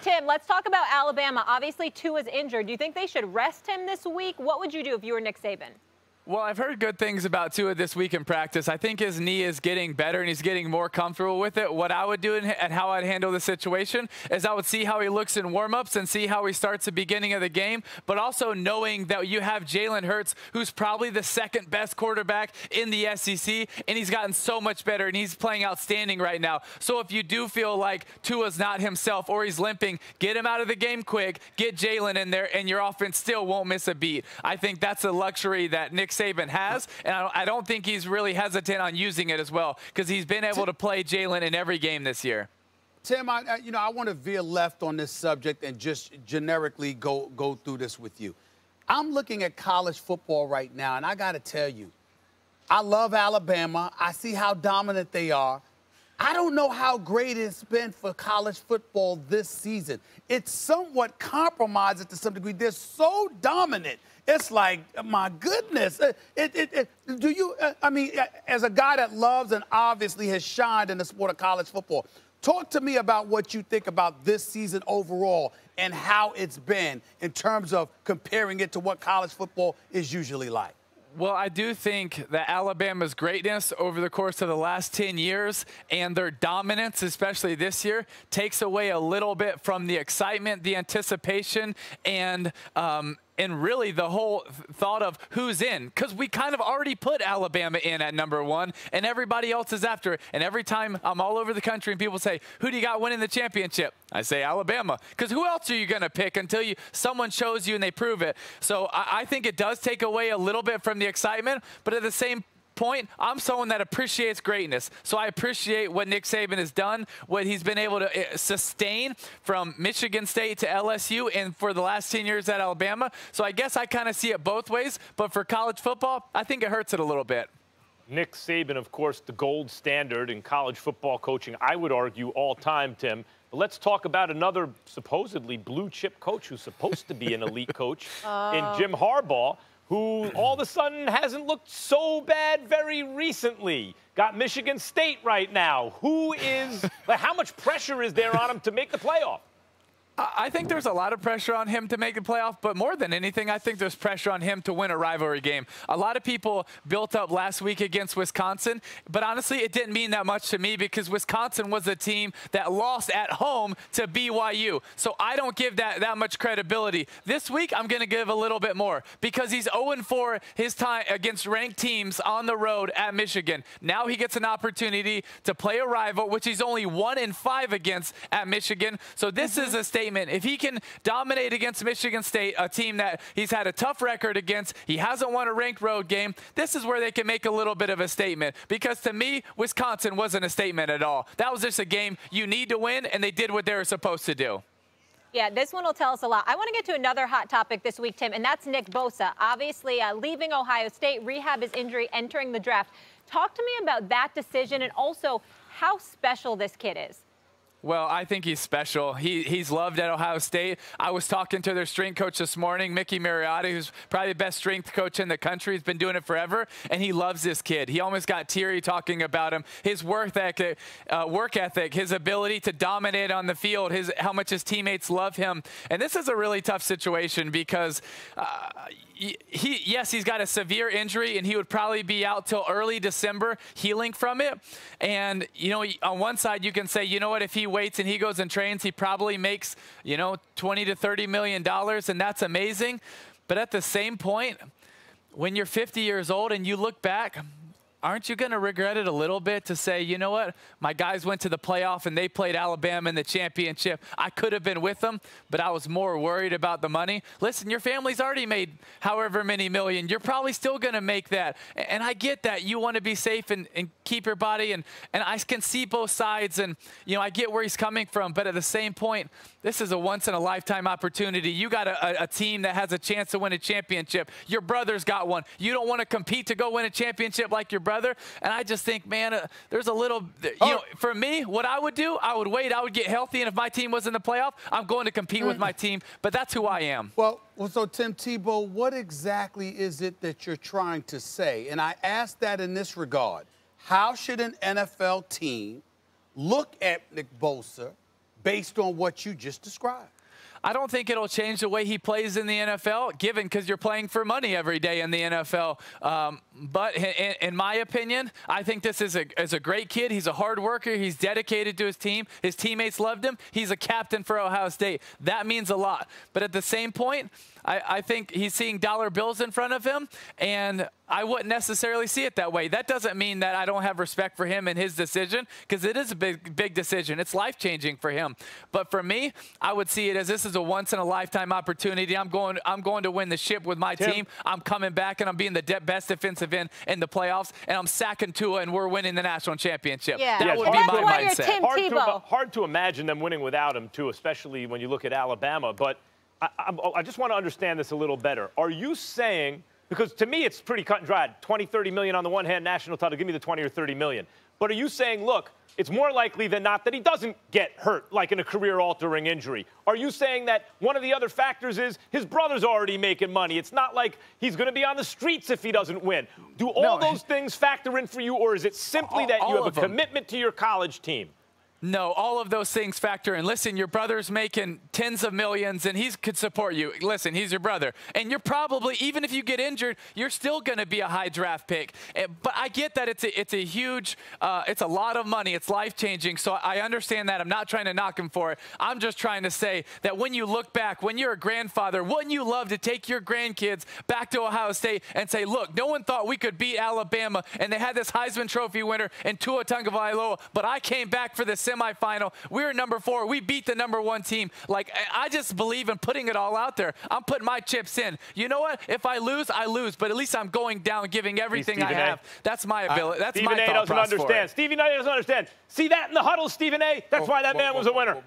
Tim, let's talk about Alabama. Obviously, Tua's injured. Do you think they should rest him this week? What would you do if you were Nick Saban? Well, I've heard good things about Tua this week in practice. I think his knee is getting better and he's getting more comfortable with it. What I would do and how I'd handle the situation is I would see how he looks in warm-ups and see how he starts the beginning of the game, but also knowing that you have Jalen Hurts, who's probably the second best quarterback in the SEC, and he's gotten so much better and he's playing outstanding right now. So if you do feel like Tua's not himself or he's limping, get him out of the game quick, get Jalen in there, and your offense still won't miss a beat. I think that's a luxury that Nick Saban has, and I don't think he's really hesitant on using it as well because he's been able to play Jalen in every game this year. Tim, I want to veer left on this subject and just generically go through this with you. I'm looking at college football right now, and I got to tell you, I love Alabama. I see how dominant they are. I don't know how great it's been for college football this season. It's somewhat compromised to some degree. They're so dominant. It's like, my goodness. Do you, I mean, as a guy that loves and obviously has shined in the sport of college football, talk to me about what you think about this season overall and how it's been in terms of comparing it to what college football is usually like. Well, I do think that Alabama's greatness over the course of the last 10 years and their dominance, especially this year, takes away a little bit from the excitement, the anticipation, and really the whole thought of who's in. Because we kind of already put Alabama in at #1, and everybody else is after it. And every time I'm all over the country and people say, who do you got winning the championship? I say Alabama. Because who else are you going to pick until someone shows you and they prove it? So I think it does take away a little bit from the excitement, but at the same point, I'm someone that appreciates greatness. So I appreciate what Nick Saban has done, what he's been able to sustain from Michigan State to LSU and for the last 10 years at Alabama. So I guess I kind of see it both ways. But for college football, I think it hurts it a little bit. Nick Saban, of course, the gold standard in college football coaching, I would argue, all time, Tim. But let's talk about another supposedly blue-chip coach who's supposed to be an elite coach in Jim Harbaugh, who all of a sudden hasn't looked so bad very recently. Got Michigan State right now. How much pressure is there on him to make the playoff? I think there's a lot of pressure on him to make the playoff, but more than anything, I think there's pressure on him to win a rivalry game. A lot of people built up last week against Wisconsin, but honestly, it didn't mean that much to me because Wisconsin was a team that lost at home to BYU. So I don't give that much credibility. This week, I'm going to give a little bit more because he's 0-4 his time against ranked teams on the road at Michigan. Now he gets an opportunity to play a rival, which he's only 1-5 against at Michigan. So this is a statement. If he can dominate against Michigan State, a team that he's had a tough record against, he hasn't won a ranked road game, this is where they can make a little bit of a statement. Because to me, Wisconsin wasn't a statement at all. That was just a game you need to win, and they did what they were supposed to do. Yeah, this one will tell us a lot. I want to get to another hot topic this week, Tim, and that's Nick Bosa. Obviously, leaving Ohio State, rehab his injury, entering the draft. Talk to me about that decision and also how special this kid is. Well, I think he's special. He's loved at Ohio State. I was talking to their strength coach this morning, Mickey Mariotti, who's probably the best strength coach in the country. He's been doing it forever, and he loves this kid. He almost got teary talking about him. His work ethic, his ability to dominate on the field, how much his teammates love him. And this is a really tough situation because yes, he's got a severe injury, and he would probably be out till early December healing from it. And, on one side, you can say, you know what, if he waits and he goes and trains, he probably makes, $20 to $30 million, and that's amazing. But at the same point, when you're 50 years old and you look back, aren't you going to regret it a little bit to say, you know what, my guys went to the playoff and they played Alabama in the championship. I could have been with them, but I was more worried about the money. Listen, your family's already made however many million. You're probably still going to make that. And I get that. You want to be safe and keep your body. And I can see both sides. And, I get where he's coming from. But at the same point, this is a once-in-a-lifetime opportunity. You got a team that has a chance to win a championship. Your brother's got one. You don't want to compete to go win a championship like your brother. And I just think, man, there's a little, for me, what I would do, I would wait. I would get healthy. And if my team was in the playoff, I'm going to compete with my team. But that's who I am. Well, so Tim Tebow, what exactly is it that you're trying to say? And I ask that in this regard. How should an NFL team look at Nick Bosa, based on what you just described? I don't think it'll change the way he plays in the NFL, because you're playing for money every day in the NFL. But in my opinion, I think this is a great kid. He's a hard worker. He's dedicated to his team. His teammates loved him. He's a captain for Ohio State. That means a lot. But at the same point, I think he's seeing dollar bills in front of him, and I wouldn't necessarily see it that way. That doesn't mean that I don't have respect for him and his decision, because it is a big decision. It's life-changing for him. But for me, I would see it as this is a once-in-a-lifetime opportunity. I'm going to win the ship with my team. I'm coming back, and I'm being the best defensive end in the playoffs, and I'm sacking Tua, and we're winning the national championship. Yeah. That would be my mindset. Hard to imagine them winning without him, too, especially when you look at Alabama. But I just want to understand this a little better. Are you saying, because to me it's pretty cut and dried, 20, 30 million on the one hand, national title, give me the 20 or 30 million. But are you saying, look, it's more likely than not that he doesn't get hurt, like in a career-altering injury? Are you saying that one of the other factors is his brother's already making money? It's not like he's going to be on the streets if he doesn't win. Do all those things factor in for you, or is it simply that you have a commitment to your college team? No, all of those things factor in. Listen, your brother's making tens of millions, and he could support you. Listen, he's your brother. And you're probably, even if you get injured, you're still going to be a high draft pick. But I get that it's a huge, it's a lot of money. It's life-changing. So I understand that. I'm not trying to knock him for it. I'm just trying to say that when you look back, when you're a grandfather, wouldn't you love to take your grandkids back to Ohio State and say, look, no one thought we could beat Alabama, and they had this Heisman Trophy winner in Tua Tagovailoa, but I came back for this semifinal. We were number 4. We beat the number 1 team. Like, I just believe in putting it all out there. I'm putting my chips in. You know what? If I lose, I lose. But at least I'm going down, giving everything I have. That's my ability. That's my thought process. Stephen A. doesn't understand. Stephen A. doesn't understand. See that in the huddle, Stephen A.? That's why that man was a winner.